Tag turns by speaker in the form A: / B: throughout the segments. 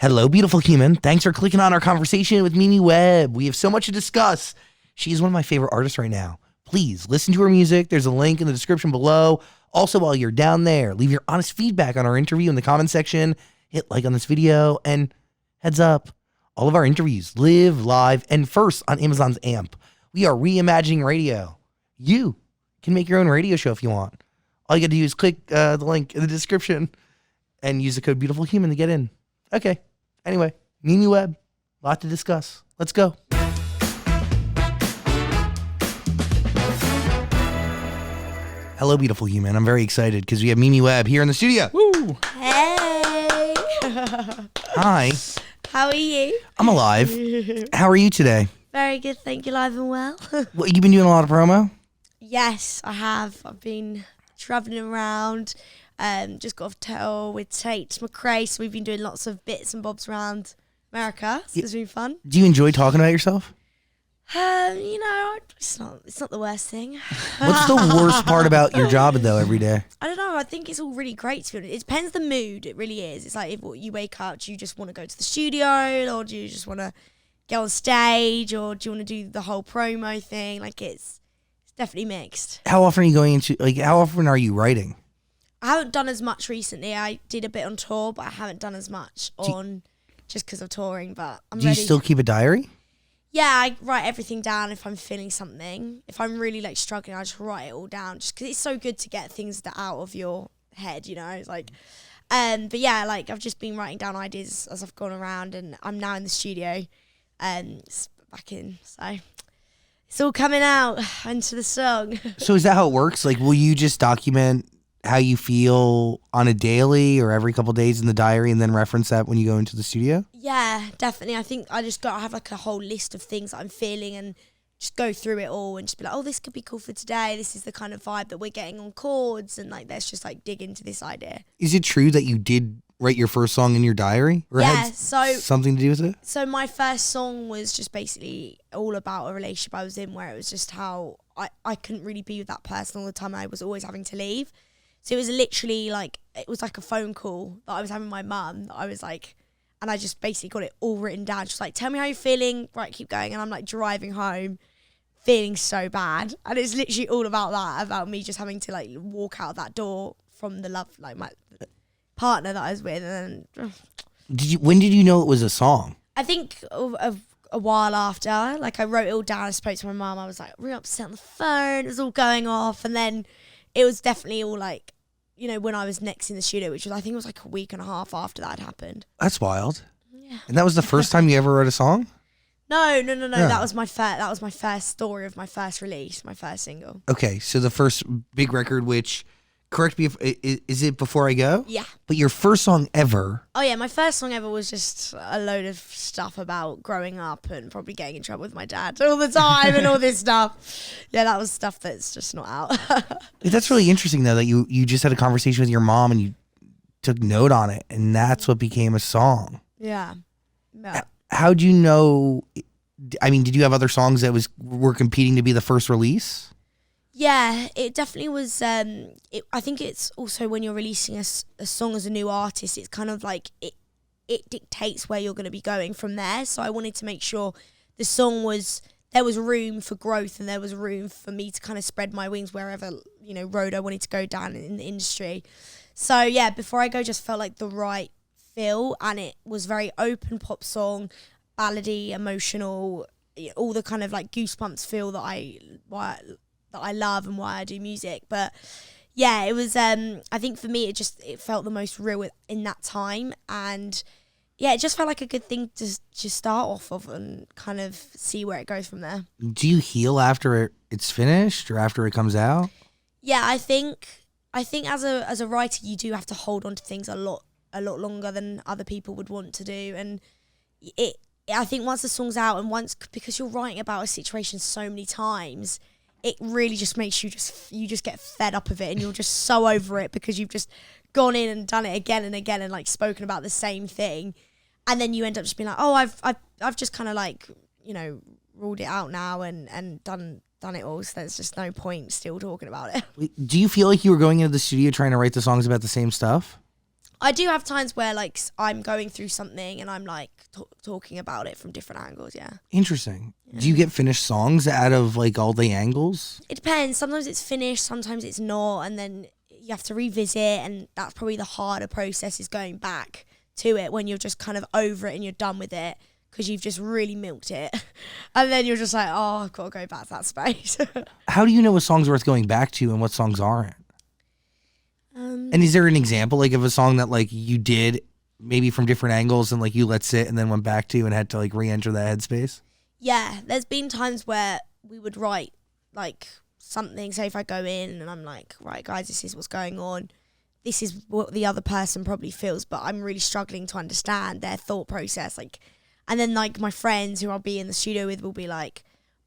A: Hello, beautiful human. Thanks for clicking on our conversation with Mimi Webb. We have so much to discuss. She is one of my favorite artists right now. Please listen to her music. There's a link in the description below. Also, while you're down there, leave your honest feedback on our interview in the comment section. Hit like on this video, and heads up, all of our interviews live, live, and first on Amazon's AMP. We are reimagining radio. You can make your own radio show if you want. All you got to do is click the link in the description and use the code BeautifulHuman to get in. Okay. Anyway, Mimi Webb, lot to discuss. Let's go. Hello, beautiful human. I'm very excited because we have Mimi Webb here in the studio. Woo!
B: Hey!
A: Hi.
B: How are you?
A: I'm alive. How are you today?
B: Very good, thank you, live and well.
A: What, you been doing a lot of promo?
B: Yes, I have. I've been travelling around. Just got off tour with Tate McRae, so we've been doing lots of bits and bobs around America. So it's been fun.
A: Do you enjoy talking about yourself?
B: It's not the worst thing.
A: What's the worst part about your job, though, every day?
B: I don't know. I think it's all really great, to be honest. It depends the mood. It really is. It's like if you wake up, do you just want to go to the studio, or do you just want to get on stage, or do you want to do the whole promo thing? Like it's definitely mixed.
A: How often are you going into, how often are you writing?
B: I haven't done as much recently. I did a bit on tour, but I haven't done as much just because of touring. But I'm ready.
A: Do you still keep a diary?
B: Yeah, I write everything down if I'm feeling something. If I'm really struggling, I just write it all down. Just because it's so good to get things out of your head, It's like, but yeah, I've just been writing down ideas as I've gone around, and I'm now in the studio, it's back in. So it's all coming out into the song.
A: So is that how it works? Will you just document how you feel on a daily or every couple of days in the diary and then reference that when you go into the studio?
B: Yeah, definitely. I think I just got to have a whole list of things that I'm feeling and just go through it all and just be like, oh, this could be cool for today. This is the kind of vibe that we're getting on chords, and let's just dig into this idea.
A: Is it true that you did write your first song in your diary? Or
B: yeah,
A: had something to do with it? So
B: my first song was just basically all about a relationship I was in, where it was just how I couldn't really be with that person all the time. I was always having to leave. So it was literally it was like a phone call that I was having with my mum. I was and I just basically got it all written down. Just tell me how you're feeling. Right, keep going. And I'm driving home, feeling so bad. And it's literally all about that, about me just having to walk out that door from the love, my partner that I was with. And then,
A: when did you know it was a song? I
B: think a while after. I wrote it all down. I spoke to my mum. I was really upset on the phone. It was all going off. And then it was definitely all when I was next in the studio, which was, I think it was a week and a half after that had happened.
A: That's wild.
B: Yeah.
A: And that was the first time you ever wrote a song?
B: No. Yeah. That was my first story of my first release, my first single.
A: Okay, so the first big record, which, correct me if, is it Before I Go?
B: Yeah.
A: But your first song ever?
B: Oh yeah, my first song ever was just a load of stuff about growing up and probably getting in trouble with my dad all the time and all this stuff. Yeah, that was stuff that's just not out.
A: That's really interesting though, that you just had a conversation with your mom and you took note on it, and that's what became a song.
B: Yeah.
A: How'd you know? I mean, did you have other songs that were competing to be the first release?
B: Yeah, it definitely was. I think it's also when you're releasing a song as a new artist, it's kind of it dictates where you're going to be going from there. So I wanted to make sure the song there was room for growth, and there was room for me to kind of spread my wings wherever, road I wanted to go down in the industry. So yeah, Before I Go just felt like the right feel, and it was very open pop song, ballady, emotional, all the kind of goosebumps feel that I love and why I do music. But yeah, it was I think for me it felt the most real in that time, and yeah, it just felt like a good thing to just start off of and kind of see where it goes from there.
A: Do you heal after it's finished or after it comes out?
B: Yeah, I think as a writer you do have to hold on to things a lot longer than other people would want to do, and I think once the song's out, and because you're writing about a situation so many times, it really just makes you just get fed up of it, and you're just so over it because you've just gone in and done it again and again and spoken about the same thing, and then you end up just being oh, I've just kind of ruled it out now and done it all, so there's just no point still talking about it.
A: Do you feel like you were going into the studio trying to write the songs about the same stuff?
B: I do have times where like I'm going through something and I'm like talking about it from different angles. Yeah.
A: Interesting. Do you get finished songs out of like all the angles?
B: It depends. Sometimes it's finished, sometimes it's not, and then you have to revisit, and that's probably the harder process, is going back to it when you're just kind of over it and you're done with it because you've just really milked it. And then you're just like, oh, I've got to go back to that space.
A: How do you know what song's worth going back to and what songs aren't? And is there an example like of a song that like you did maybe from different angles and like you let sit and then went back to and had to like re-enter that headspace?
B: Yeah, there's been times where we would write like something. Say if I go in and I'm like, right guys, this is what's going on. This is what the other person probably feels, but I'm really struggling to understand their thought process. Like, and then like my friends who I'll be in the studio with will be like,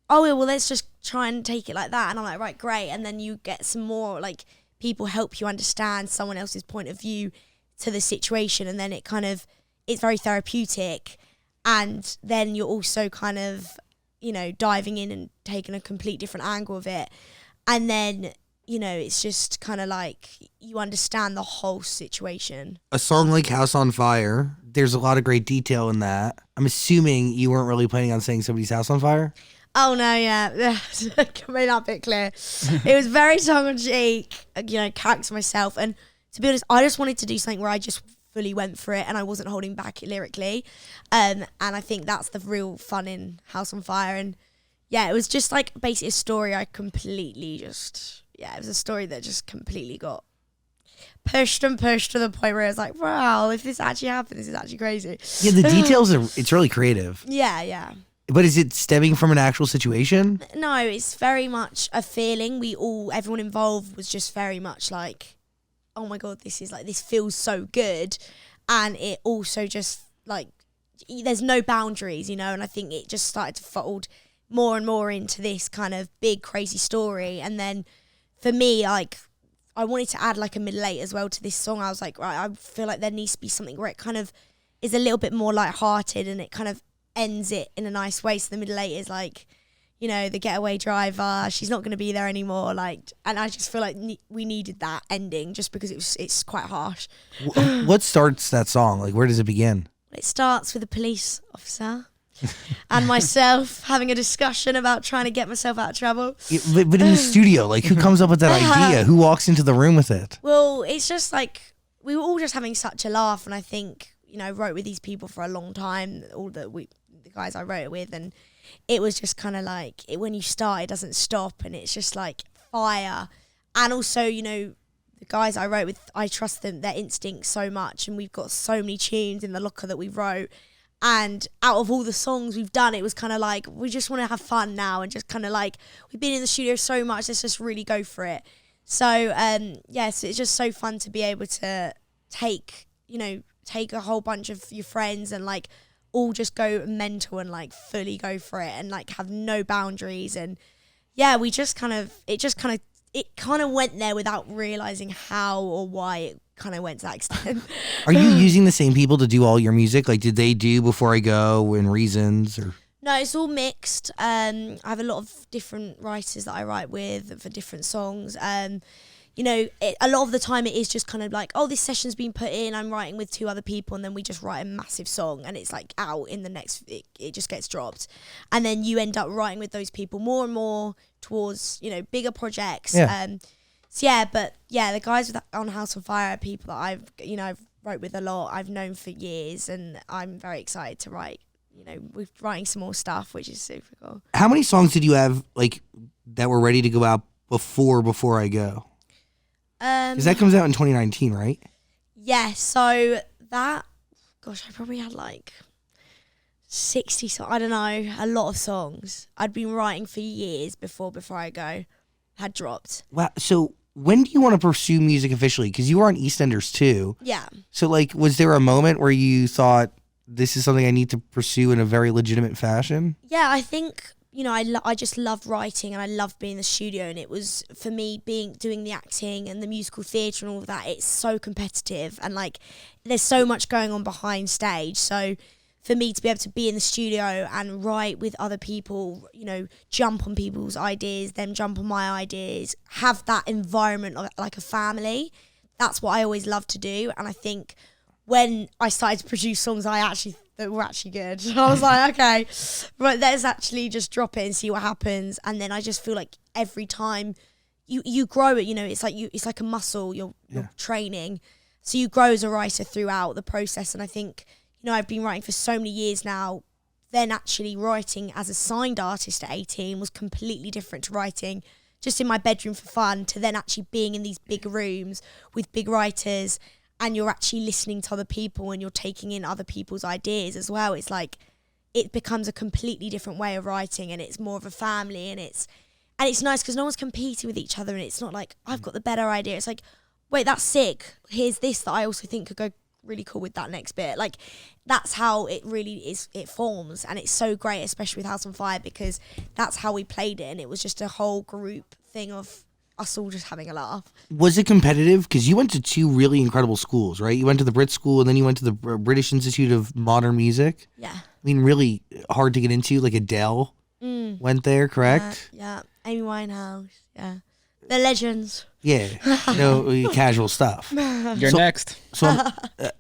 B: oh, well, let's just try and take it like that. And I'm like, right, great. And then you get some more like people help you understand someone else's point of view to the situation. And then it's very therapeutic. And then you're also kind of, diving in and taking a complete different angle of it. And then, it's just kind of like you understand the whole situation.
A: A song like House on Fire, there's a lot of great detail in that. I'm assuming you weren't really planning on setting somebody's house on fire?
B: Oh, no, yeah. Made that bit clear. It was very tongue-in-cheek, character myself. And to be honest, I just wanted to do something where I just fully went for it and I wasn't holding back lyrically. And I think that's the real fun in House on Fire. And yeah, it was just like basically a story I completely just... Yeah, it was a story that just completely got pushed and pushed to the point where I was like, wow, if this actually happened, this is actually crazy.
A: Yeah, the details it's really creative.
B: Yeah.
A: But is it stemming from an actual situation?
B: No, it's very much a feeling. Everyone involved was just very much like, oh my God, this feels so good. And it also just like, there's no boundaries, and I think it just started to fold more and more into this kind of big, crazy story. And then for me, like, I wanted to add like a middle eight as well to this song. I was like, right, I feel like there needs to be something where it kind of is a little bit more lighthearted and it kind of ends it in a nice way. So the middle eight is like, the getaway driver, she's not going to be there anymore. Like, and I just feel like we needed that ending just because it's quite harsh.
A: What starts that song? Like, where does it begin?
B: It starts with a police officer and myself having a discussion about trying to get myself out of trouble.
A: But in the studio, like, who comes up with that idea? Who walks into the room with it?
B: Well, it's just like, we were all just having such a laugh, and I think, wrote with these people for a long time, the guys I wrote it with, and it was just kind of like, when you start, it doesn't stop, and it's just like fire. And also, the guys I wrote with, I trust their instincts so much, and we've got so many tunes in the locker that we wrote. And out of all the songs we've done, it was kind of like, we just want to have fun now, and just kind of like, we've been in the studio so much, let's just really go for it. So, so it's just so fun to be able to take a whole bunch of your friends and like all just go mental and like fully go for it and like have no boundaries. And yeah, it kind of went there without realizing how or why it kind of went to that extent.
A: Are you using the same people to do all your music? Like, did they do Before I Go and Reasons? Or
B: No, it's all mixed. I have a lot of different writers that I write with for different songs. A lot of the time it is just kind of like, oh, this session's been put in, I'm writing with 2 other people, and then we just write a massive song and it's like out in the next, it just gets dropped. And then you end up writing with those people more and more towards, bigger projects.
A: Yeah.
B: The guys on House on Fire are people that I've wrote with a lot, I've known for years, and I'm very excited to write, we're writing some more stuff, which is super cool.
A: How many songs did you have like that were ready to go out before I Go? Because that comes out in 2019, right?
B: Yeah, so that, I probably had like 60 songs, I don't know, a lot of songs. I'd been writing for years before I Go had dropped.
A: Wow. So when do you want to pursue music officially? Because you were on EastEnders too.
B: Yeah.
A: So like, was there a moment where you thought, this is something I need to pursue in a very legitimate fashion?
B: Yeah, I think, I just loved writing and I loved being in the studio, and it was, for me, doing the acting and the musical theatre and all of that, it's so competitive and like there's so much going on behind stage. So for me to be able to be in the studio and write with other people, jump on people's ideas, them jump on my ideas, have that environment of like a family, that's what I always loved to do. And I think when I started to produce songs that were actually good, I was like, okay, right, let's actually just drop it and see what happens. And then I just feel like every time you grow it, it's like a muscle you're training. So you grow as a writer throughout the process. And I think, I've been writing for so many years now. Then actually writing as a signed artist at 18 was completely different to writing just in my bedroom for fun, to then actually being in these big rooms with big writers, and you're actually listening to other people and you're taking in other people's ideas as well. It's like, it becomes a completely different way of writing, and it's more of a family, and it's nice because no one's competing with each other, and it's not like, I've got the better idea. It's like, wait, that's sick. Here's this that I also think could go really cool with that next bit. Like, that's how it really is, it forms. And it's so great, especially with House on Fire, because that's how we played it, and it was just a whole group thing of us all just having a laugh.
A: Was it competitive? Because you went to two really incredible schools, right? You went to the Brit School, and then you went to the British Institute of Modern Music.
B: Yeah.
A: I mean, really hard to get into. Like, Adele went there, correct?
B: Yeah. Amy Winehouse. Yeah. The legends.
A: Yeah. Casual stuff.
C: You're next.
A: So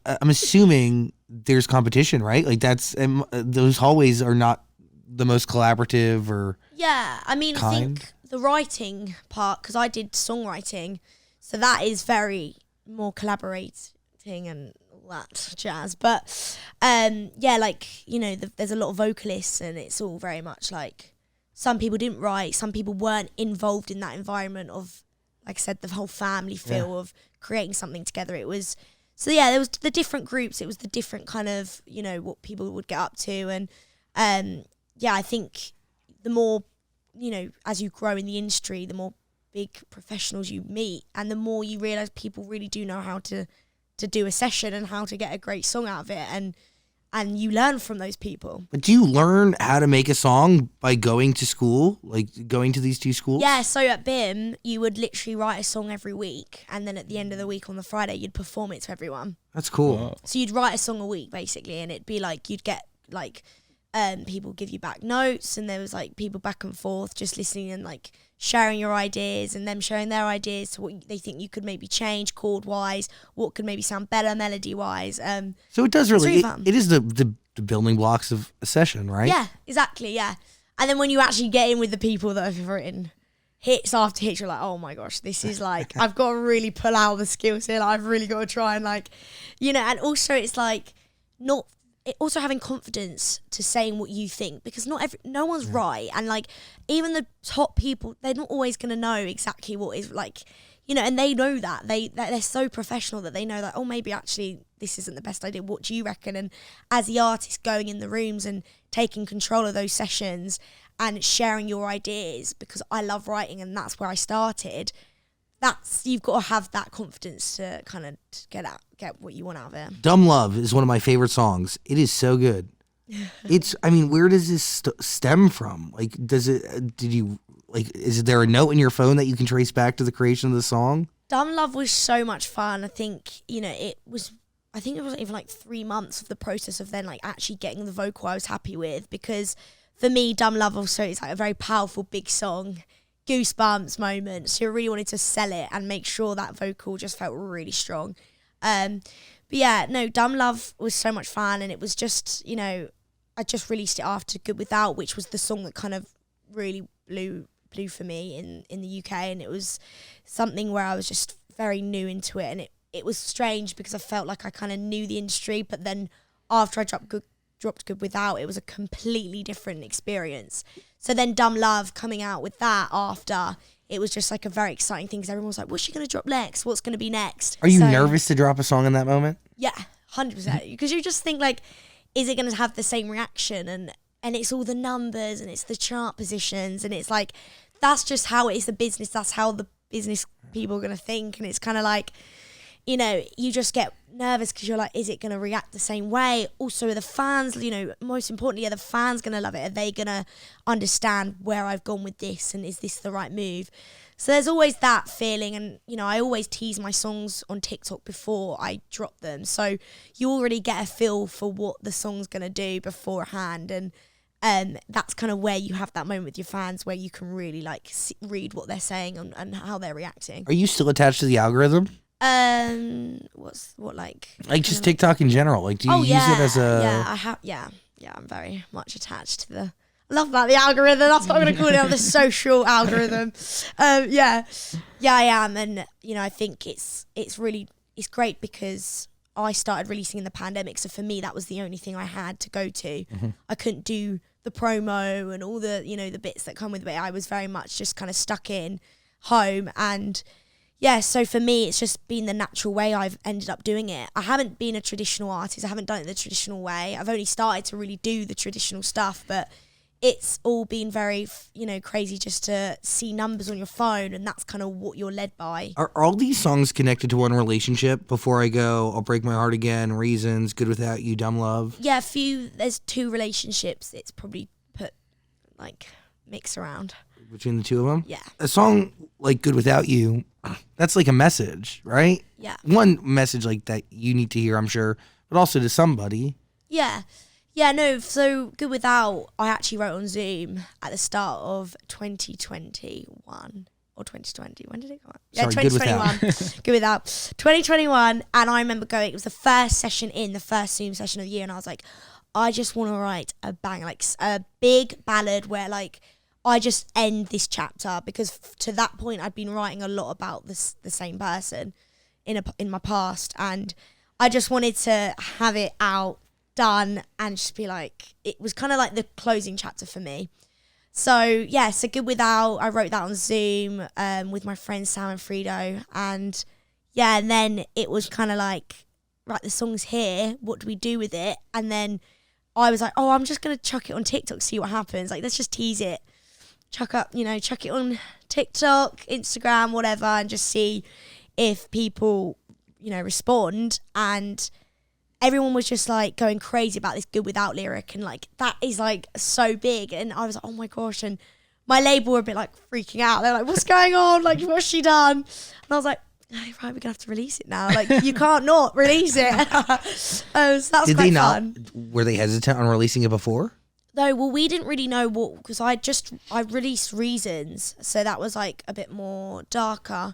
A: I'm assuming there's competition, right? Like, those hallways are not the most collaborative or
B: Yeah. I mean,
A: kind.
B: I think the writing part, because I did songwriting, so that is very more collaborating and all that jazz. But there's a lot of vocalists, and it's all very much like, some people didn't write, some people weren't involved in that environment of, like I said, the whole family feel of creating something together. It was, there was the different groups, it was the different kind of, what people would get up to. And I think the more, as you grow in the industry, the more big professionals you meet, and the more you realise people really do know how to do a session and how to get a great song out of it. And you learn from those people.
A: But do you learn how to make a song by going to school, like going to these two schools?
B: Yeah, so at BIM, you would literally write a song every week, and then at the end of the week on the Friday, you'd perform it to everyone.
A: That's cool.
C: Wow.
B: So you'd write a song a week, basically, and it'd be like, you'd get like people give you back notes, and there was like people back and forth just listening and like sharing your ideas, and them sharing their ideas to what they think you could maybe change chord wise, what could maybe sound better melody wise.
A: So it does really,
B: fun.
A: it is the building blocks of a session, right?
B: Yeah, exactly, yeah. And then when you actually get in with the people that have written hits after hits, you're like, oh my gosh, this is like, I've got to really pull out the skills here. Like, I've really got to try and like, and also it's like also having confidence to saying what you think, because no one's right, and like even the top people, they're not always going to know exactly what is like, and they know that they're so professional that they know that, oh, maybe actually this isn't the best idea, what do you reckon? And as the artist, going in the rooms and taking control of those sessions and sharing your ideas, because I love writing and that's where I started. You've got to have that confidence to kind of get what you want out of it.
A: Dumb Love is one of my favorite songs. It is so good. Where does this stem from? Like, is there a note in your phone that you can trace back to the creation of the song?
B: Dumb Love was so much fun. I think, it was even like 3 months of the process of then like actually getting the vocal I was happy with, because for me, Dumb Love also is like a very powerful, big song. Goosebumps moments. So I really wanted to sell it and make sure that vocal just felt really strong. Dumb Love was so much fun, and it was just, I just released it after Good Without, which was the song that kind of really blew for me in the UK, and it was something where I was just very new into it, and it was strange because I felt like I kind of knew the industry, but then after I dropped Good Without, it was a completely different experience. So then Dumb Love coming out with that after, it was just like a very exciting thing, because everyone was like, what's she going to drop next? What's going to be next?
A: Are you nervous to drop a song in that moment?
B: Yeah, 100%. Because you just think like, is it going to have the same reaction? And it's all the numbers, and it's the chart positions, and it's like, that's just how it is the business. That's how the business people are going to think. And it's kind of like, you just get nervous because you're like, is it going to react the same way? Also, the fans, most importantly, are the fans going to love it? Are they going to understand where I've gone with this? And is this the right move? So there's always that feeling. And, I always tease my songs on TikTok before I drop them. So you already get a feel for what the song's going to do beforehand. And that's kind of where you have that moment with your fans where you can really like read what they're saying and how they're reacting.
A: Are you still attached to the algorithm?
B: What like?
A: Like just TikTok in general. Like, do you use it as a?
B: Yeah, I have. Yeah. I'm very much attached to the. I love that, the algorithm. That's what I'm going to call it. The social algorithm. Yeah, I am, and I think it's great because I started releasing in the pandemic. So for me, that was the only thing I had to go to.
A: Mm-hmm.
B: I couldn't do the promo and all the the bits that come with it. I was very much just kind of stuck in home, and yeah. So for me, it's just been the natural way I've ended up doing it. I haven't been a traditional artist. I haven't done it the traditional way. I've only started to really do the traditional stuff, but it's all been very, crazy just to see numbers on your phone, and that's kind of what you're led by.
A: Are all these songs connected to one relationship? Before I Go, I'll Break My Heart Again, Reasons, Good Without You, Dumb Love?
B: Yeah, there's 2 relationships. It's probably put, mix around.
A: Between the 2 of them?
B: Yeah.
A: A song like Good Without You, that's like a message, right?
B: Yeah.
A: One message like that you need to hear, I'm sure, but also to somebody.
B: Yeah. Yeah, no, so Good Without, I actually wrote on Zoom at the start of 2021 or 2020. When did it come out? Yeah,
A: Sorry,
B: 2021. Good Without. 2021, and I remember it was the first Zoom session of the year, and I was like, I just want to write a bang, like a big ballad where I just end this chapter, because to that point I'd been writing a lot about the same person in my past, and I just wanted to have it out, done, and just be like, it was kind of like the closing chapter for me. So yeah, so Good Without, I wrote that on Zoom with my friends Sam and Frido, and yeah, and then it was kind of like, right, the song's here, what do we do with it? And then I was like, oh, I'm just gonna chuck it on TikTok, see what happens, like let's just tease it, chuck it on TikTok, Instagram, whatever, and just see if people respond. And everyone was just like going crazy about this Good Without lyric, and like that is like so big, and I was like, oh my gosh, and my label were a bit like freaking out. They're like, what's going on, like what's she done? And I was like, oh, right, we're gonna have to release it now, like you can't not release it. So that was
A: Did
B: quite
A: they not
B: fun.
A: Were they hesitant on releasing it before?
B: Though, well, we didn't really know what, because I released Reasons, so that was like a bit more darker.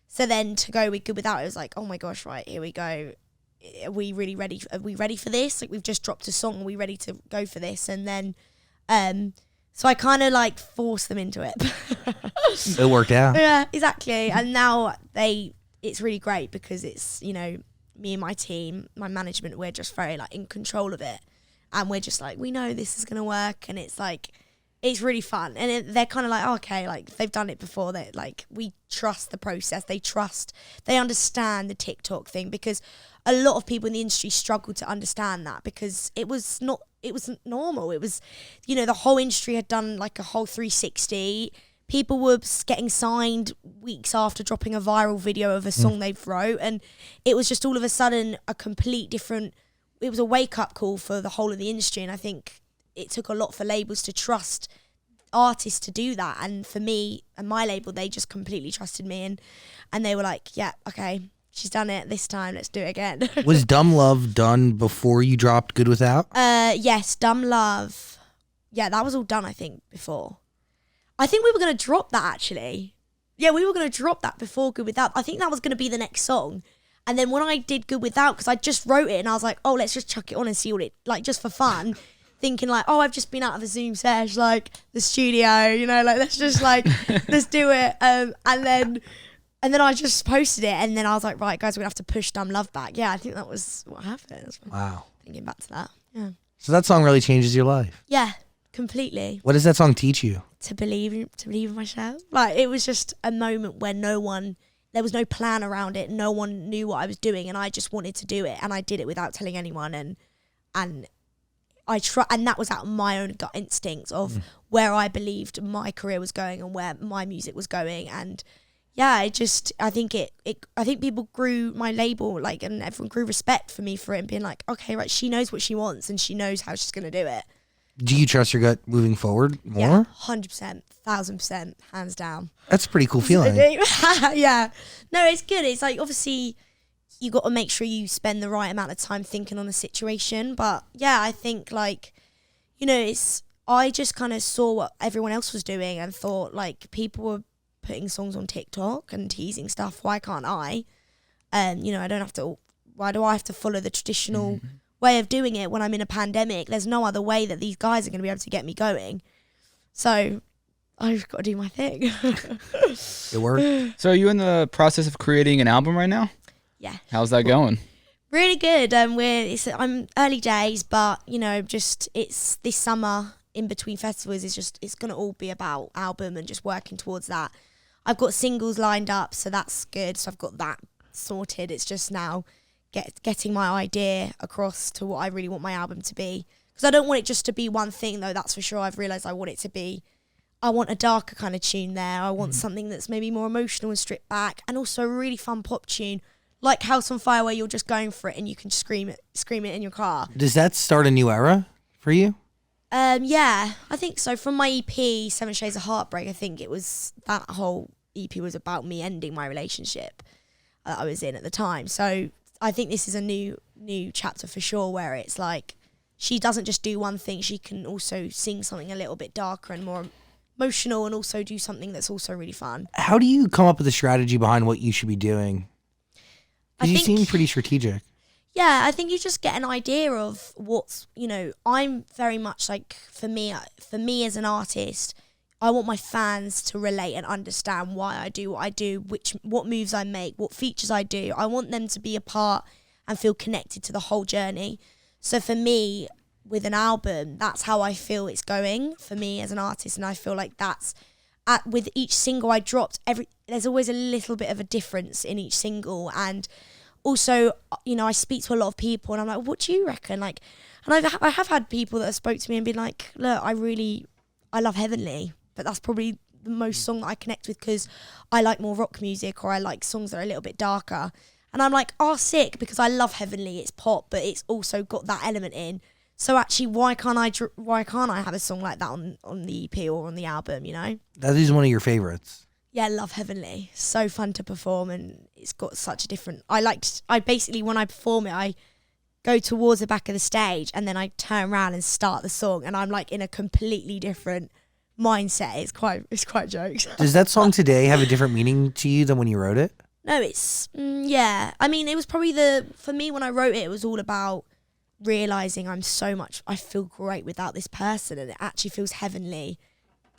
B: So then to go with Good Without, it was like, oh my gosh, right, here we go. Are we really ready? Are we ready for this? Like, we've just dropped a song. Are we ready to go for this? And then, so I kind of like forced them into it.
A: It worked out.
B: Yeah, exactly. And now it's really great because it's, me and my team, my management, we're just very like in control of it. And we're just like, we know this is going to work. And it's like, it's really fun. And they're kind of like, oh, okay, like they've done it before. They like, we trust the process. They understand the TikTok thing, because a lot of people in the industry struggle to understand that, because it wasn't normal. It was, the whole industry had done like a whole 360. People were getting signed weeks after dropping a viral video of a song they've wrote. And it was just all of a sudden a complete different, it was a wake up call for the whole of the industry. And I think it took a lot for labels to trust artists to do that. And for me and my label, they just completely trusted me, and they were like, yeah, okay, she's done it this time, let's do it again.
A: Was Dumb Love done before you dropped Good Without?
B: Yes, Dumb Love. Yeah, that was all done, I think, before. I think we were going to drop that, actually. Yeah, we were going to drop that before Good Without. I think that was going to be the next song. And then when I did Good Without, because I just wrote it and I was like, oh, let's just chuck it on and see what it, like, just for fun. Thinking like, oh, I've just been out of a Zoom sesh, like the studio, like let's just like, let's do it. And then I just posted it, and then I was like, right, guys, we're gonna have to push Dumb Love back. Yeah, I think that was what happened.
A: Wow.
B: Thinking back to that. Yeah.
A: So that song really changes your life.
B: Yeah, completely.
A: What does that song teach you?
B: To believe in myself. Like, it was just a moment where there was no plan around it. No one knew what I was doing, and I just wanted to do it, and I did it without telling anyone, and and that was out of my own gut instincts of where I believed my career was going and where my music was going. And yeah, I think people grew my label, like, and everyone grew respect for me for it, and being like, okay, right, she knows what she wants and she knows how she's going to do it.
A: Do you trust your gut moving forward more?
B: Yeah, 100%, 1000%, hands down.
A: That's a pretty cool feeling.
B: Yeah. No, it's good. It's like, obviously, you got to make sure you spend the right amount of time thinking on a situation. But yeah, I think like, I just kind of saw what everyone else was doing and thought, like, people were putting songs on TikTok and teasing stuff. Why can't I? You know, I don't have to. Why do I have to follow the traditional way of doing it when I'm in a pandemic? There's no other way that these guys are going to be able to get me going. So I've got to do my thing.
A: It worked.
C: So are you in the process of creating an album right now?
B: Yeah.
C: How's that going?
B: Really good. I'm early days, but you know, it's this summer in between festivals it's gonna all be about album and just working towards that. I've got singles lined up, so that's good. So I've got that sorted. It's just now getting my idea across to what I really want my album to be. Because I don't want it just to be one thing, though. That's for sure. I've realised I want it to be. I want a darker kind of tune there. I want something that's maybe more emotional and stripped back, and also a really fun pop tune. Like House on Fire, where you're just going for it and you can scream it in your car.
A: Does that start a new era for you?
B: Yeah, I think so. From my EP, 7 Shades of Heartbreak, I think it was that whole EP was about me ending my relationship that I was in at the time. So I think this is a new chapter for sure, where it's like she doesn't just do one thing; she can also sing something a little bit darker and more emotional, and also do something that's also really fun.
A: How do you come up with a strategy behind what you should be doing? Because you seem pretty strategic.
B: Yeah, I think you just get an idea of what's, you know, I'm very much like, for me as an artist, I want my fans to relate and understand why I do what I do, what moves I make, what features I do. I want them to be a part and feel connected to the whole journey. So for me, with an album, that's how I feel it's going for me as an artist. And I feel like with each single I dropped, there's always a little bit of a difference in each single. And also, you know, I speak to a lot of people and I'm like, what do you reckon? Like, and I have had people that have spoke to me and been like, look, I love Heavenly, but that's probably the most song that I connect with because I like more rock music, or I like songs that are a little bit darker. And I'm like, oh, sick, because I love Heavenly. It's pop, but it's also got that element in. So actually, why can't I have a song like that on the EP or on the album, you know?
A: That is one of your favorites.
B: Yeah, I love Heavenly. So fun to perform, and it's got such a different... I basically, when I perform it, I go towards the back of the stage and then I turn around and start the song, and I'm like in a completely different mindset. It's quite jokes.
A: Does that song today have a different meaning to you than when you wrote it?
B: No, it's... yeah. I mean, it was probably for me, when I wrote it, it was all about realising I feel great without this person, and it actually feels heavenly.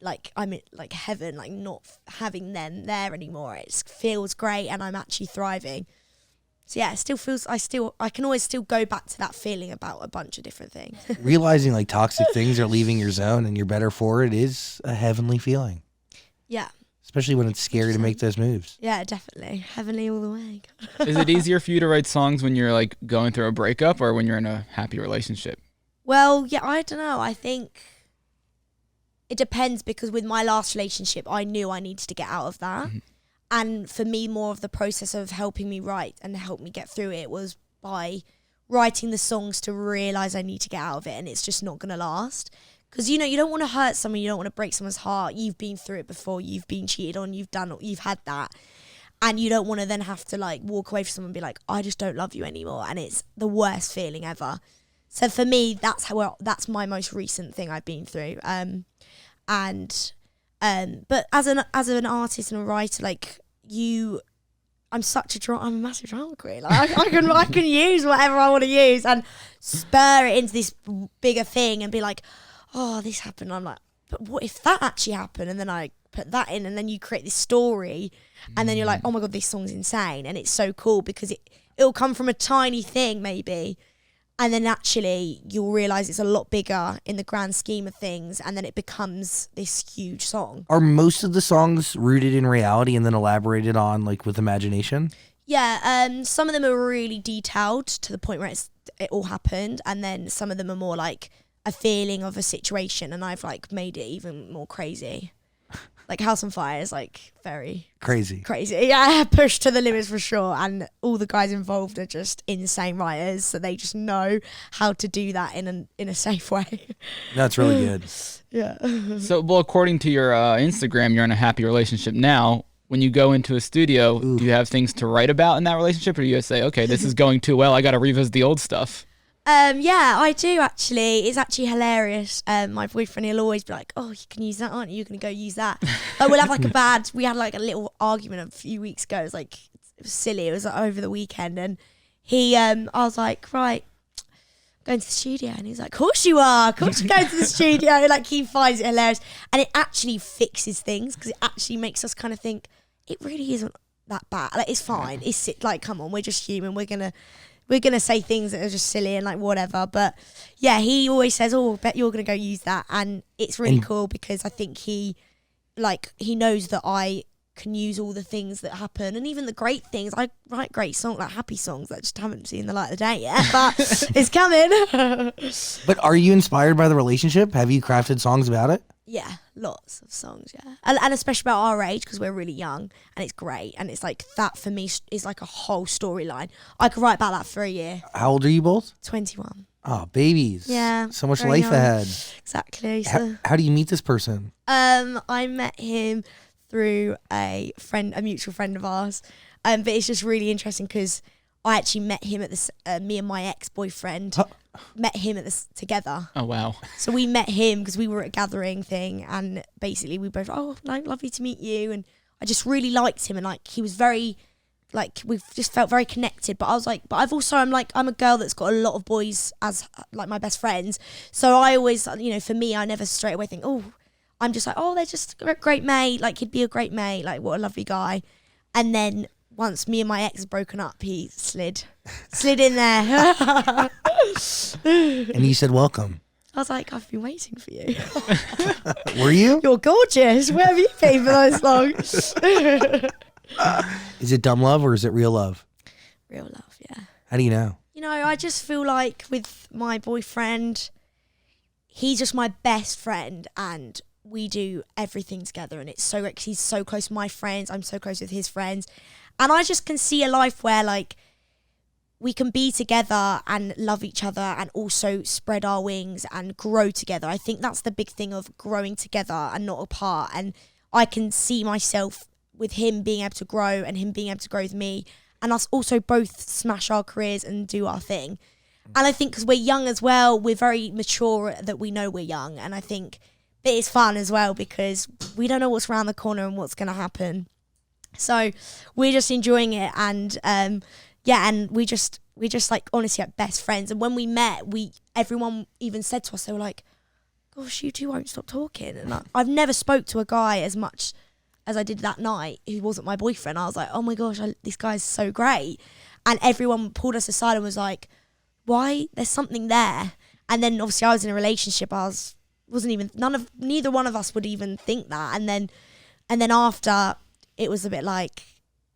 B: Like I'm in like heaven, like not having them there anymore. It feels great, and I'm actually thriving. So yeah, it still feels. I can always still go back to that feeling about a bunch of different things.
A: Realizing like toxic things are leaving your zone and you're better for it is a heavenly feeling.
B: Yeah.
A: Especially when it's scary to make those moves.
B: Yeah, definitely. Heavenly all the way.
C: Is it easier for you to write songs when you're like going through a breakup or when you're in a happy relationship?
B: Well, yeah, I don't know. I think it depends, because with my last relationship, I knew I needed to get out of that. Mm-hmm. And for me, more of the process of helping me write and help me get through it was by writing the songs to realise I need to get out of it, and it's just not going to last. Because, you know, you don't want to hurt someone, you don't want to break someone's heart. You've been through it before, you've been cheated on, you've had that. And you don't want to then have to like walk away from someone and be like, I just don't love you anymore. And it's the worst feeling ever. So for me, that's my most recent thing I've been through. But as an artist and a writer, like I'm a massive drama queen. Like I can use whatever I want to use and spur it into this bigger thing and be like, oh, this happened. I'm like, but what if that actually happened? And then I put that in, and then you create this story, and then you're like, oh my God, this song's insane. And it's so cool because it'll come from a tiny thing maybe, and then actually you'll realise it's a lot bigger in the grand scheme of things, and then it becomes this huge song.
A: Are most of the songs rooted in reality and then elaborated on like with imagination?
B: Yeah, some of them are really detailed to the point where it all happened, and then some of them are more like a feeling of a situation, and I've like made it even more crazy. Like House on Fire is like very
A: crazy.
B: Yeah, pushed to the limits for sure. And all the guys involved are just insane writers, so they just know how to do that in a safe way.
A: That's really good.
B: Yeah.
C: So, well, according to your Instagram, you're in a happy relationship now. When you go into a studio, do you have things to write about in that relationship, or do you just say, okay, this is going too well, I got to revisit the old stuff?
B: Yeah, I do actually. It's actually hilarious. My boyfriend, he'll always be like, oh, you can use that, aren't you? You're going to go use that. Like, we'll have like we had like a little argument a few weeks ago. It's like, was silly. It was like over the weekend, and he, I was like, right, going to the studio, and he's like, of course you are, of course you're going to the studio. Like, he finds it hilarious, and it actually fixes things, because it actually makes us kind of think it really isn't that bad. Like, it's fine. It's like, come on, we're just human. We're gonna say things that are just silly and like whatever. But yeah, he always says, oh, I bet you're gonna go use that, and it's really cool, because I think he knows that I can use all the things that happen, and even the great things. I write great songs, like happy songs, that just haven't seen the light of the day yet, but it's coming.
A: But are you inspired by the relationship? Have you crafted songs about it?
B: Yeah, lots of songs, yeah. And especially about our age, because we're really young, and it's great. And it's like, that for me is like a whole storyline. I could write about that for a year.
A: How old are you both?
B: 21.
A: Oh, babies.
B: Yeah.
A: So much
B: very
A: life
B: young.
A: ahead.
B: Exactly. So,
A: How do you meet this person?
B: I met him through a mutual friend of ours. But it's just really interesting, because I actually met him at this, me and my ex-boyfriend met him at this together.
C: Oh, wow.
B: So we met him because we were at a gathering thing, and basically we both, lovely to meet you. And I just really liked him, and like, he was very, like, we just felt very connected. But I was like, I'm a girl that's got a lot of boys as like my best friends. So I always, for me, I never straight away think, I'm just like, they're just a great mate. Like, he'd be a great mate. Like, what a lovely guy. And then once me and my ex had broken up, he slid in there.
A: And you said, welcome.
B: I was like, I've been waiting for you.
A: Were you?
B: You're gorgeous. Where have you been for those long?
A: Is it dumb love or is it real love?
B: Real love, yeah.
A: How do you know?
B: I just feel like with my boyfriend, he's just my best friend, and we do everything together, and it's so great 'cause he's so close to my friends. I'm so close with his friends. And I just can see a life where, like, we can be together and love each other, and also spread our wings and grow together. I think that's the big thing of growing together and not apart. And I can see myself with him being able to grow, and him being able to grow with me, and us also both smash our careers and do our thing. And I think because we're young as well, we're very mature that we know we're young. And I think that it's fun as well, because we don't know what's around the corner and what's going to happen. So we're just enjoying it, and and we just like, honestly, like, best friends. And when we met, everyone even said to us, they were like, gosh, you two won't stop talking. And I've never spoke to a guy as much as I did that night who wasn't my boyfriend. I was like, oh my gosh, this guy's so great. And everyone pulled us aside and was like, why? There's something there. And then obviously I was in a relationship. Neither one of us would even think that. And then after, it was a bit like,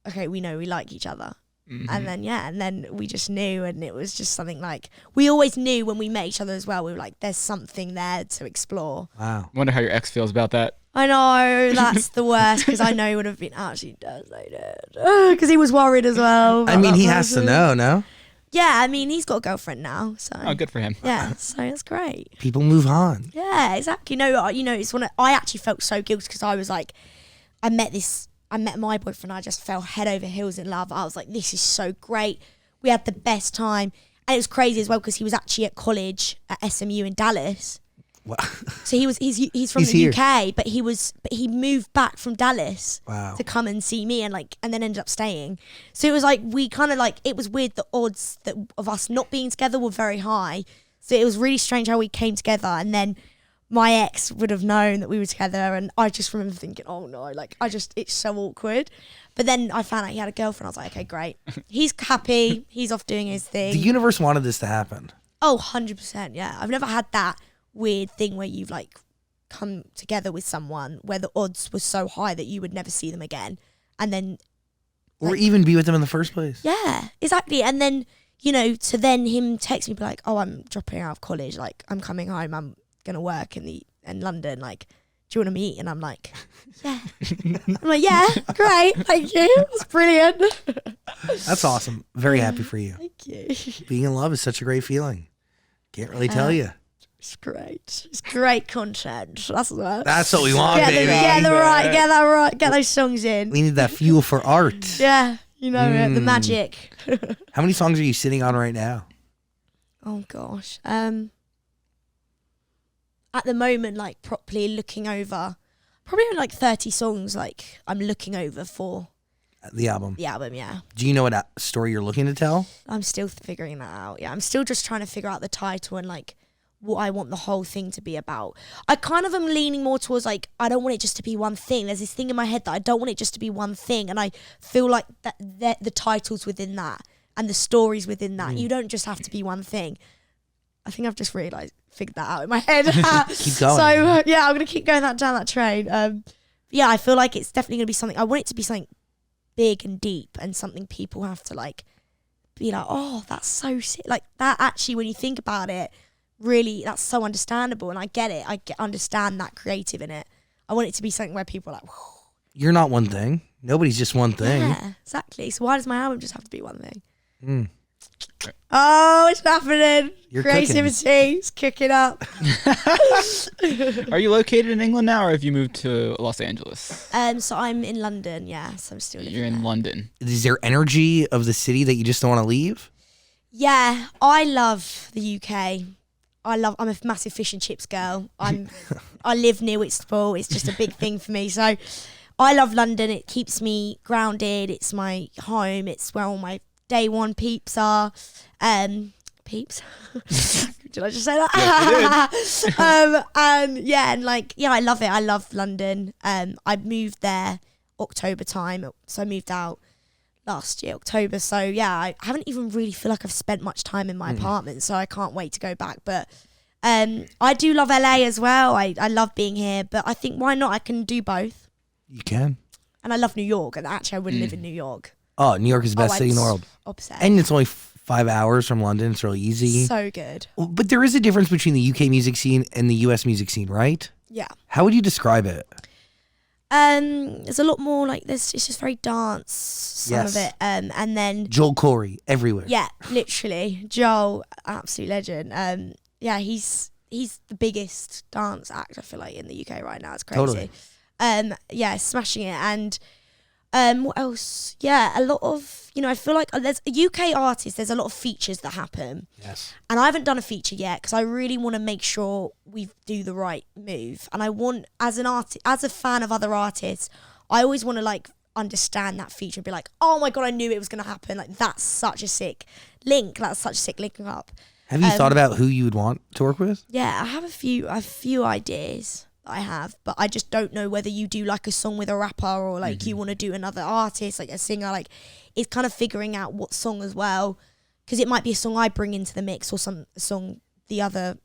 B: okay, we know we like each other. Mm-hmm. And then we just knew, and it was just something like, we always knew when we met each other as well. We were like, there's something there to explore.
A: Wow.
C: Wonder how your ex feels about that.
B: I know, that's the worst, because I know he would have been actually devastated. Because he was worried as well.
A: I mean, he has to know, no?
B: Yeah, I mean, he's got a girlfriend now, so.
C: Oh, good for him.
B: Yeah, so it's great.
A: People move on.
B: Yeah, exactly. No, it's I actually felt so guilty, because I was like, I met my boyfriend, I just fell head over heels in love. I was like, this is so great. We had the best time. And it was crazy as well, because he was actually at college at SMU in Dallas.
A: Wow.
B: So he's from the
A: here.
B: UK, but he moved back from Dallas
A: Wow.
B: to come and see me, and then ended up staying. So it was like, we kind of like, it was weird, the odds of us not being together were very high. So it was really strange how we came together, and then my ex would have known that we were together, and I just remember thinking, oh no, like, it's so awkward. But then I found out he had a girlfriend. I was like, okay, great. He's happy. He's off doing his thing.
A: The universe wanted this to happen.
B: Oh, 100%, yeah. I've never had that weird thing where you've like come together with someone where the odds were so high that you would never see them again, and then
A: Or even be with them in the first place.
B: yeah, exactly. And then to then him text me, be like, oh, I'm dropping out of college, like, I'm coming home, I'm gonna work in London, like, do you want to meet? And I'm like, yeah. I'm like, yeah, great, thank you, it's brilliant.
A: That's awesome. Very happy for you.
B: Thank you.
A: Being in love is such a great feeling. Can't really tell you.
B: It's great. It's great content. That's what.
A: That's what we want, baby.
B: Get that right. Get those songs in.
A: We need that fuel for art.
B: Yeah, it, the magic.
A: How many songs are you sitting on right now?
B: Oh gosh. At the moment, like, properly looking over, probably like 30 songs. Like, I'm looking over for.
A: The album.
B: The album, yeah.
A: Do you know what story you're looking to tell?
B: I'm still figuring that out. Yeah, I'm still just trying to figure out the title and like what I want the whole thing to be about. I kind of am leaning more towards like, I don't want it just to be one thing. There's this thing in my head that I don't want it just to be one thing. And I feel like that the titles within that and the stories within that, you don't just have to be one thing. I think I've just figured that out in my head.
A: Keep going.
B: So yeah, I'm going to keep going down that train. Yeah, I feel like it's definitely going to be something, I want it to be something big and deep and something people have to like be like, oh, that's so sick. Like that actually, when you think about it, really, that's so understandable, and I get it. Understand that creative in it. I want it to be something where people are like, whew.
A: You're not one thing. Nobody's just one thing.
B: Yeah, exactly. So why does my album just have to be one thing?
A: Mm.
B: Oh, it's happening.
A: You're
B: Creativity is kicking up.
C: Are you located in England now, or have you moved to Los Angeles?
B: So I'm in London, yeah. So I'm still living
C: You're in
B: there.
C: London.
A: Is there energy of the city that you just don't want to leave?
B: Yeah, I love the UK. I'm a massive fish and chips girl. I live near Whitstable. It's just a big thing for me. So I love London. It keeps me grounded. It's my home. It's where all my day one peeps are. Peeps? Did I just say that?
C: Yes, you did.
B: I love it. I love London. I moved there October time. So I moved out last year, October. So yeah, I haven't even really feel like I've spent much time in my apartment, so I can't wait to go back. But I do love LA as well. I love being here, but I think why not? I can do both.
A: You can.
B: And I love New York, and actually I would live in New York.
A: Oh, New York is the best city in the world.
B: Obsessed.
A: And it's only 5 hours from London. It's really easy.
B: So good.
A: But there is a difference between the UK music scene and the US music scene, right?
B: Yeah.
A: How would you describe it?
B: There's a lot more like this. It's just very dance, some of
A: Yes.
B: it. And then
A: Joel Corey, everywhere.
B: yeah, literally Joel, absolute legend. Yeah, he's the biggest dance act I feel like in the UK right now. It's crazy.
A: Totally.
B: Yeah, smashing it. And what else? Yeah, a lot of, I feel like there's UK artists. There's a lot of features that happen.
A: Yes.
B: And I haven't done a feature yet because I really want to make sure we do the right move. And I want, as a fan of other artists, I always want to like understand that feature and be like, oh my God, I knew it was going to happen. Like that's such a sick link. That's such a sick linking up.
A: Have you thought about who you would want to work with?
B: Yeah, I have a few ideas that I have, but I just don't know whether you do like a song with a rapper or like you want to do another artist, like a singer. Like it's kind of figuring out what song as well, because it might be a song I bring into the mix or a song the other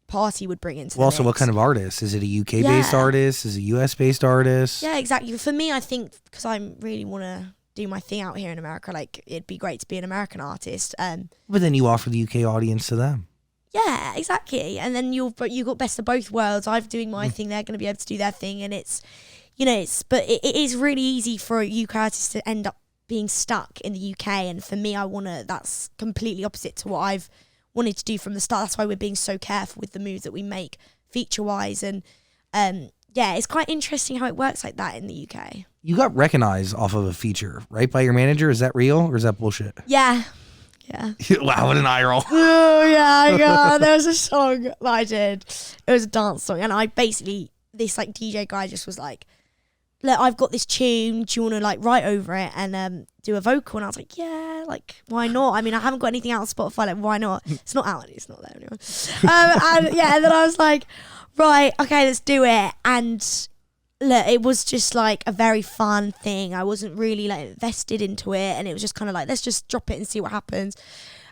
B: party would bring into the
A: Also,
B: mix.
A: what kind of artist? Is it a UK-based
B: Yeah.
A: artist? Is it a US-based artist?
B: Yeah, exactly. For me, I think because I really want to do my thing out here in America, like it'd be great to be an American artist.
A: But then you offer the UK audience to them.
B: Yeah, exactly. And then you got best of both worlds. I'm doing my thing; they're going to be able to do their thing, and it is really easy for UK artists to end up being stuck in the UK. And for me, that's completely opposite to what I've wanted to do from the start. That's why we're being so careful with the moves that we make feature wise. And yeah, it's quite interesting how it works like that in the UK.
A: You got recognized off of a feature, right, by your manager? Is that real or is that bullshit?
B: Yeah. Yeah.
A: Wow, what an eye roll.
B: Oh yeah, God. There was a song that I did. It was a dance song, and I basically, this like DJ guy just was like, "Look, I've got this tune. Do you want to like write over it and do a vocal?" And I was like, "Yeah, like why not? I mean, I haven't got anything out on Spotify. Like, why not? It's not out. It's not there anymore." And yeah, and then I was like, "Right, okay, let's do it." And look, it was just like a very fun thing. I wasn't really like invested into it, and it was just kind of like, let's just drop it and see what happens.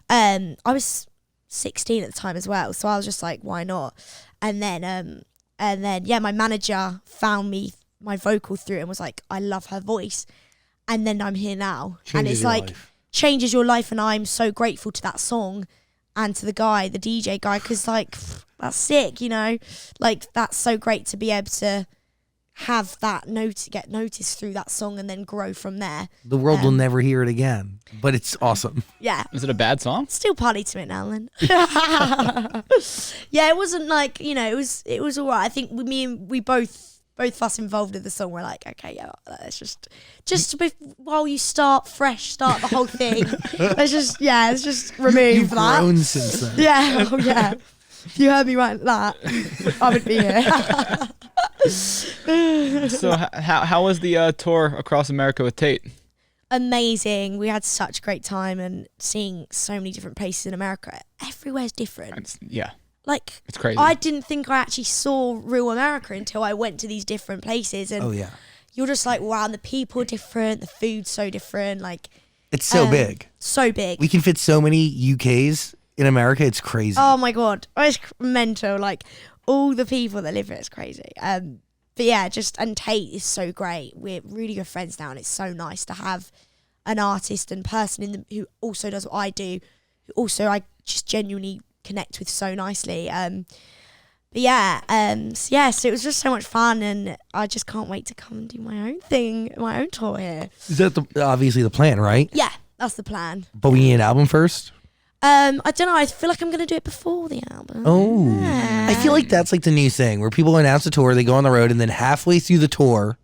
B: I was 16 at the time as well, so I was just like, why not? And then yeah, my manager found me my vocal through it and was like, I love her voice. And then I'm here now, and
A: Changes
B: it's
A: your
B: like
A: life.
B: changes your life, and I'm so grateful to that song and to the DJ guy, because like that's sick, like that's so great to be able to have that get noticed through that song and then grow from there.
A: The world will never hear it again, but it's awesome.
B: Yeah.
C: Is it a bad song?
B: Still party to it now then. Yeah, it wasn't like, it was all right. I think we both of us involved in the song were like, okay, yeah, let's just while you start the whole thing. let's just remove
A: You've
B: that.
A: grown since then.
B: Yeah, oh yeah. If you heard me write that, I would be here.
C: So how was the tour across America with Tate?
B: amazing. We had such a great time and seeing so many different places in America. Everywhere's different. Like,
C: it's crazy.
B: I didn't think I actually saw real America until I went to these different places. And you're just like, wow, and the people are different, the food's so different. Like,
A: it's so big.
B: So big.
A: We can fit so many UKs in America. It's crazy.
B: Oh my God. It's mental. Like, all the people that live here, it's crazy. But yeah, and Tate is so great. We're really good friends now, and it's so nice to have an artist and person who also does what I do, who also I just genuinely connect with so nicely. So it was just so much fun, and I just can't wait to come and do my own thing, my own tour here.
A: Is that obviously the plan, right?
B: Yeah, that's the plan.
A: But we need an album first?
B: I don't know. I feel like I'm going to do it before the album.
A: Oh.
B: Yeah.
A: I feel like that's like the new thing where people announce a tour, they go on the road, and then halfway through the tour,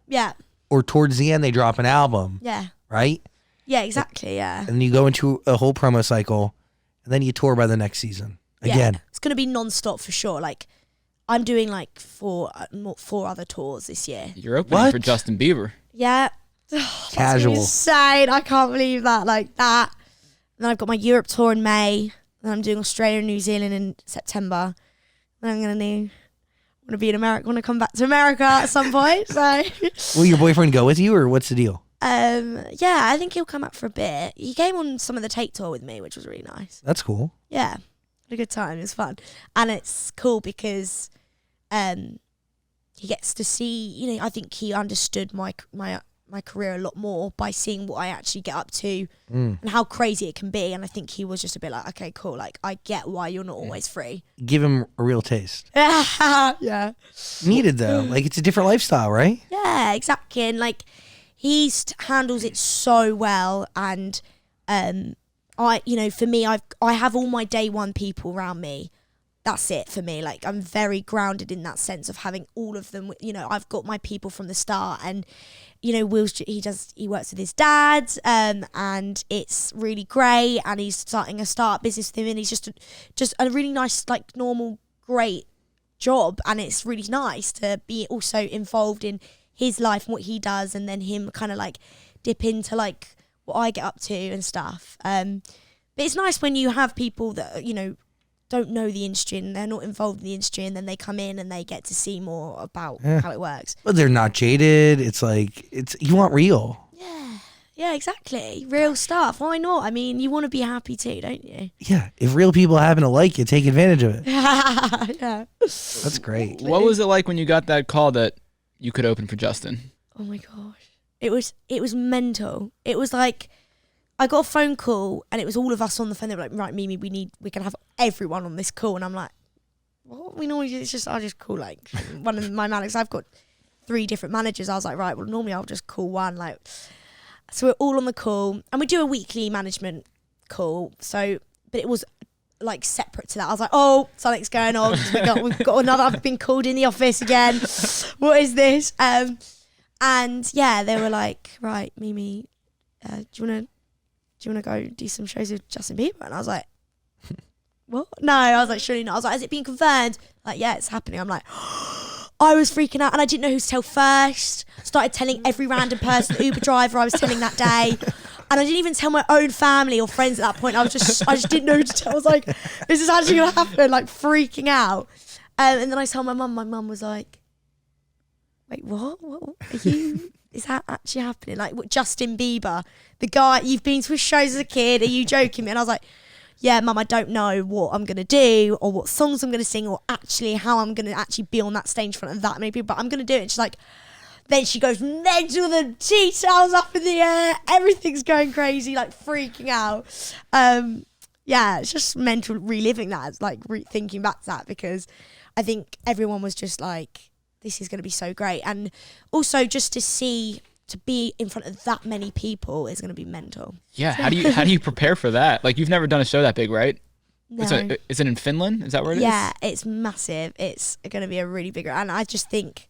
A: or towards the end, they drop an album.
B: Yeah.
A: Right?
B: Yeah, exactly, yeah.
A: And then you go into a whole promo cycle, and then you tour by the next season. Again.
B: Yeah. It's going to be non-stop for sure. Like, I'm doing like four other tours this year.
C: You're opening for Justin Bieber.
B: Yeah.
A: Casual.
B: That's insane. I can't believe that. Like that. And then I've got my Europe tour in May. And I'm doing Australia and New Zealand in September. And I'm going to be in America. I want to come back to America at some point. So.
A: Will your boyfriend go with you, or what's the deal?
B: Yeah, I think he'll come back for a bit. He came on some of the Tate tour with me, which was really nice.
A: That's cool.
B: Yeah. Had a good time. It was fun. And it's cool because he gets to see, I think he understood my career a lot more by seeing what I actually get up to and how crazy it can be. And I think he was just a bit like, okay, cool. Like, I get why you're not always free.
A: Give him a real taste.
B: Yeah.
A: Needed though. Like, it's a different lifestyle, right?
B: Yeah, exactly. And like, he handles it so well. And for me, I have all my day one people around me. That's it for me. Like, I'm very grounded in that sense of having all of them. I've got my people from the start, and Will's he works with his dad, and it's really great. And he's starting a startup business with him, and he's just a really nice, like, normal, great job. And it's really nice to be also involved in his life and what he does, and then him kind of like dip into like what I get up to and stuff. But it's nice when you have people that don't know the industry and they're not involved in the industry, and then they come in and they get to see more about how it works.
A: But they're not jaded. It's like, you want real.
B: Yeah, exactly. Real stuff. Why not? I mean, you want to be happy too, don't you?
A: Yeah. If real people happen to like you, take advantage of it.
B: Yeah.
A: That's great.
C: What was it like when you got that call that you could open for Justin?
B: Oh my gosh. It was mental. It was like, I got a phone call and it was all of us on the phone. They were like, right, Mimi, we can have everyone on this call. And I'm like, what? We normally I'll just call like one of my managers. I've got 3 different managers. I was like, right, well, normally I'll just call one. Like, so we're all on the call, and we do a weekly management call. So, but it was like separate to that. I was like, oh, something's going on. We've got another. I've been called in the office again. What is this? And yeah, they were like, right, Mimi, do you want to go do some shows with Justin Bieber? And I was like, what? No, I was like, surely not. I was like, has it been confirmed? Like, yeah, it's happening. I'm like, I was freaking out, and I didn't know who to tell first. Started telling every random person, Uber driver I was telling that day. And I didn't even tell my own family or friends at that point. I just didn't know who to tell. I was like, this is actually going to happen, like freaking out. And then I told my mum. My mum was like, wait, what? What are you... Is that actually happening? Like, what, Justin Bieber, the guy, you've been to his shows as a kid, are you joking me? And I was like, yeah, Mum, I don't know what I'm going to do or what songs I'm going to sing or actually how I'm going to actually be on that stage in front of that many people, but I'm going to do it. And she's like, then she goes mental, the details up in the air, everything's going crazy, like freaking out. Yeah, it's just mental reliving that. It's like thinking back to that, because I think everyone was just like, this is going to be so great. And also just to be in front of that many people is going to be mental.
C: Yeah. How do you prepare for that? Like, you've never done a show that big, right?
B: No.
C: Is it in Finland? Is that where it is?
B: Yeah, it's massive. It's going to be a really big, and I just think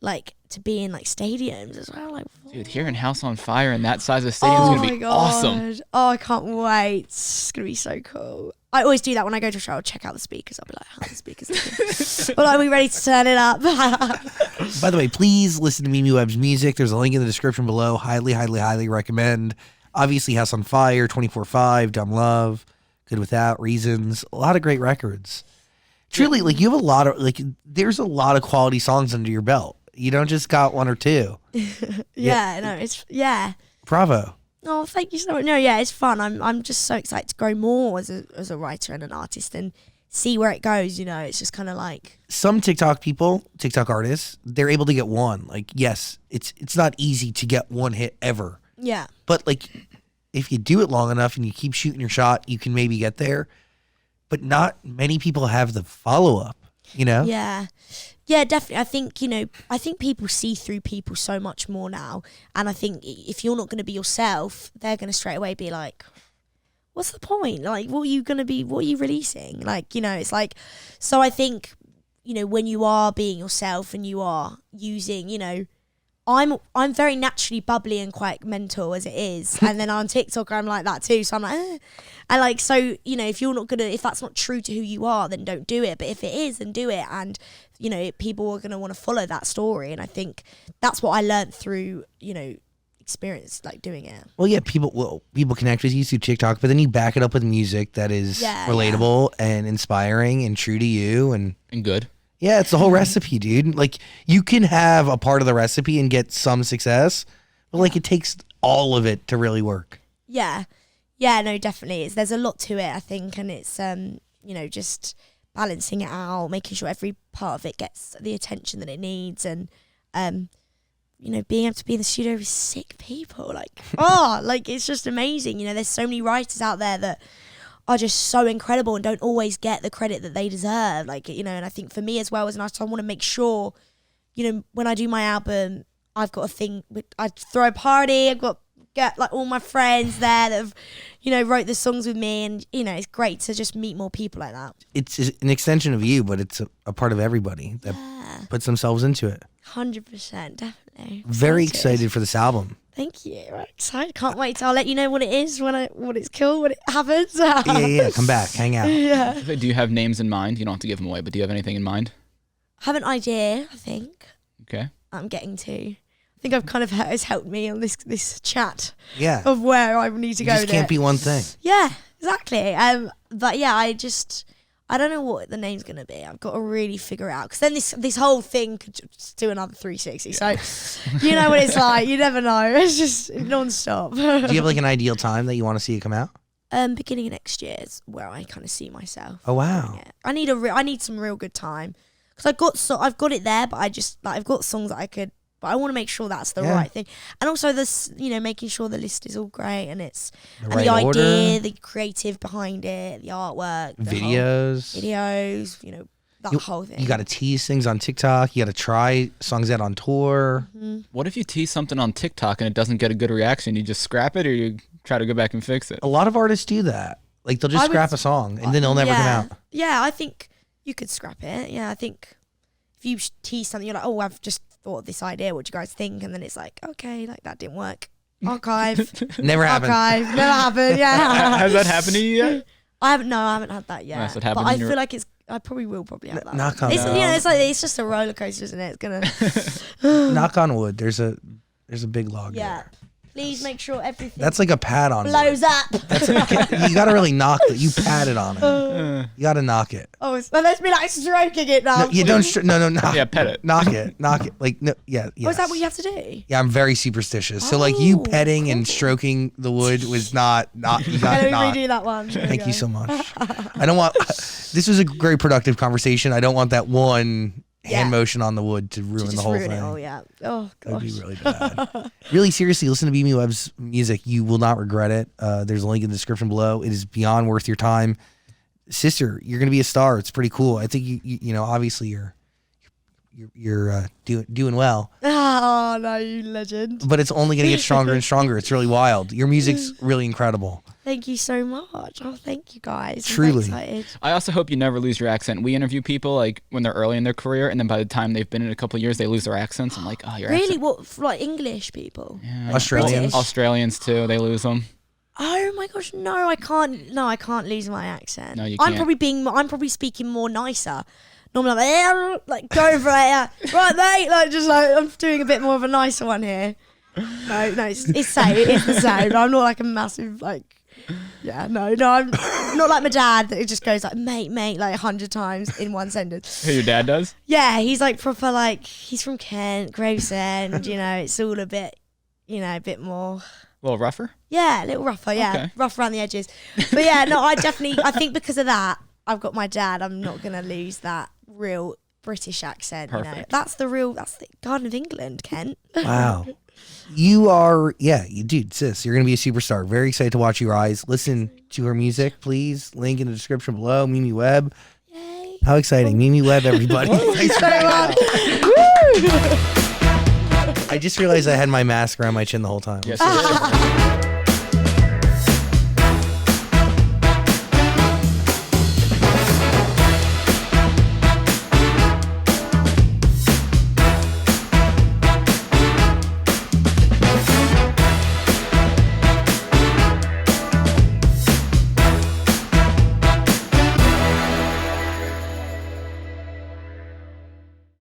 B: like to be in like stadiums as well. Like,
C: dude, hearing House on Fire in that size of stadium is going to be awesome.
B: Oh, I can't wait. It's going to be so cool. I always do that when I go to a show. I'll check out the speakers. I'll be like, how are the speakers doing? Well, are we ready to turn it up?
A: By the way, please listen to Mimi Webb's music. There's a link in the description below. Highly, highly, highly recommend. Obviously, House on Fire, 24/5, Dumb Love, Good Without, Reasons. A lot of great records. Truly, like, you have a lot of, like, there's a lot of quality songs under your belt. You don't just got one or two. Bravo.
B: Oh, thank you so much. No, yeah, it's fun. I'm just so excited to grow more as a writer and an artist and see where it goes. You know, it's just kind of like
A: Some TikTok artists, they're able to get one. Like, yes, it's not easy to get one hit ever.
B: yeah,
A: But, like, if you do it long enough and you keep shooting your shot, you can maybe get there. But not many people have the follow-up, you know?
B: yeah, definitely. I think people see through people so much more now, and I think if you're not going to be yourself, they're going to straight away be like, what's the point? Like, what are you releasing? Like, you know, it's like, so I think, you know, when you are being yourself and you are using, you know, I'm very naturally bubbly and quite mental as it is, and then on TikTok I'm like that too. So I'm like, and like, so, you know, if that's not true to who you are, then don't do it. But if it is, then do it, and you know, people are gonna want to follow that story. And I think that's what I learned through, you know, experience, like doing it.
A: Well, yeah, people connect with you through TikTok, but then you back it up with music that is relatable and inspiring and true to you and
C: good.
A: Yeah, it's the whole recipe, dude. Like, you can have a part of the recipe and get some success, but like, it takes all of it to really work.
B: Yeah, no, definitely. There's a lot to it, I think, and it's you know, just balancing it out, making sure every part of it gets the attention that it needs, and you know, being able to be in the studio with sick people, like, like, it's just amazing. You know, there's so many writers out there that are just so incredible and don't always get the credit that they deserve. Like, you know, and I think for me as well as an artist, I want to make sure, you know, when I do my album, I've got a thing, I throw a party, I've get like all my friends there that have, you know, wrote the songs with me, and, you know, it's great to just meet more people like that.
A: It's an extension of you, but it's a part of everybody that puts themselves into it.
B: 100%, definitely.
A: Very excited for this album.
B: Thank you. I'm excited. Can't wait. I'll let you know what it is when it's cool, when it happens.
A: Yeah. Come back, hang out.
B: Yeah.
C: Do you have names in mind? You don't have to give them away, but do you have anything in mind?
B: I have an idea, I think.
C: Okay.
B: I'm getting to. I think I've kind of has helped me on this chat.
A: Yeah.
B: Of where I need to go.
A: Just can't be one thing.
B: Yeah, exactly. But yeah, I don't know what the name's gonna be. I've got to really figure it out, because then this whole thing could just do another 360. So you know what it's like. You never know. It's just non-stop.
A: Do you have like an ideal time that you want to see it come out?
B: Beginning of next year is where I kind of see myself.
A: Oh wow.
B: Yeah. I need some real good time, because I've got it there, but I've got songs that I could. But I want to make sure that's the right thing, and also this, you know, making sure the list is all great and it's the idea, order. The creative behind it, the artwork, videos, you know, that whole thing.
A: You got to tease things on TikTok. You got to try songs out on tour.
B: Mm-hmm.
C: What if you tease something on TikTok and it doesn't get a good reaction? You just scrap it, or you try to go back and fix it?
A: A lot of artists do that. Like, they'll just scrap a song and then it'll never come out.
B: Yeah, I think you could scrap it. Yeah, I think if you tease something, you're like, oh, I've just thought of this idea, what do you guys think? And then it's like, okay, like, that didn't work. Archive.
A: Never happened.
B: Never happened. Yeah.
C: Has that happened to you yet?
B: I haven't had that yet.
C: That's what happened.
B: But I feel like I probably will have that.
A: Knock on
B: wood. You know, it's just a roller coaster, isn't it? It's gonna
A: knock on wood. There's a big log there.
B: Please make sure everything.
A: That's like a pat on
B: blows
A: wood.
B: up.
A: You got to really knock it. You pat it on it. You got to knock it.
B: Oh, let's be like stroking it now.
A: No, you don't. No, knock.
C: Yeah, pet it.
A: Knock it. Like, no. Yeah. Yes.
B: Oh, is that what you have to do?
A: Yeah, I'm very superstitious. So like, you petting and stroking the wood was not. You got to
B: let me redo that one.
A: Thank you so much. I don't want. This was a very productive conversation. I don't want that one hand motion on the wood to ruin the whole thing.
B: Oh yeah. Oh gosh.
A: That'd be really bad. Really, seriously, listen to BB Webb's music. You will not regret it. There's a link in the description below. It is beyond worth your time. Sister, you're gonna be a star. It's pretty cool. I think you know, obviously you're doing well.
B: Oh no, you legend.
A: But it's only gonna get stronger and stronger. It's really wild. Your music's really incredible.
B: Thank you so much. Oh, thank you guys.
A: Truly.
B: I'm excited.
C: I also hope you never lose your accent. We interview people like when they're early in their career, and then by the time they've been in a couple of years, they lose their accents. I'm like, oh, your
B: really?
C: accent.
B: What, like English people?
C: Yeah,
A: Australians.
C: Australians too. They lose them.
B: Oh my gosh, no, I can't. No, I can't lose my accent.
C: No, you can't.
B: I'm probably speaking more nicer. Normally, I'm like, yeah, like go for it, yeah. Right, mate. Like, just like, I'm doing a bit more of a nicer one here. No, it's same. It's the same. I'm not like a massive like. Yeah, no, I'm not like my dad that it just goes like mate like 100 times in one sentence.
C: Who your dad does?
B: Yeah, he's like proper like he's from Kent, Gravesend. It's all a bit, a bit more.
C: A little rougher?
B: Yeah, a little rougher. Yeah,
C: Okay.
B: rough around the edges. But yeah, no, I think because of that, I've got my dad. I'm not gonna lose that real British accent.
C: Perfect.
B: That's the Garden of England, Kent.
A: Wow. You are, dude, sis, you're going to be a superstar. Very excited to watch your eyes. Listen to her music, please. Link in the description below. Mimi Webb.
B: Yay.
A: How exciting. Mimi Webb, everybody. Thanks for hanging out. I just realized I had my mask around my chin the whole time.
C: Yes, sir.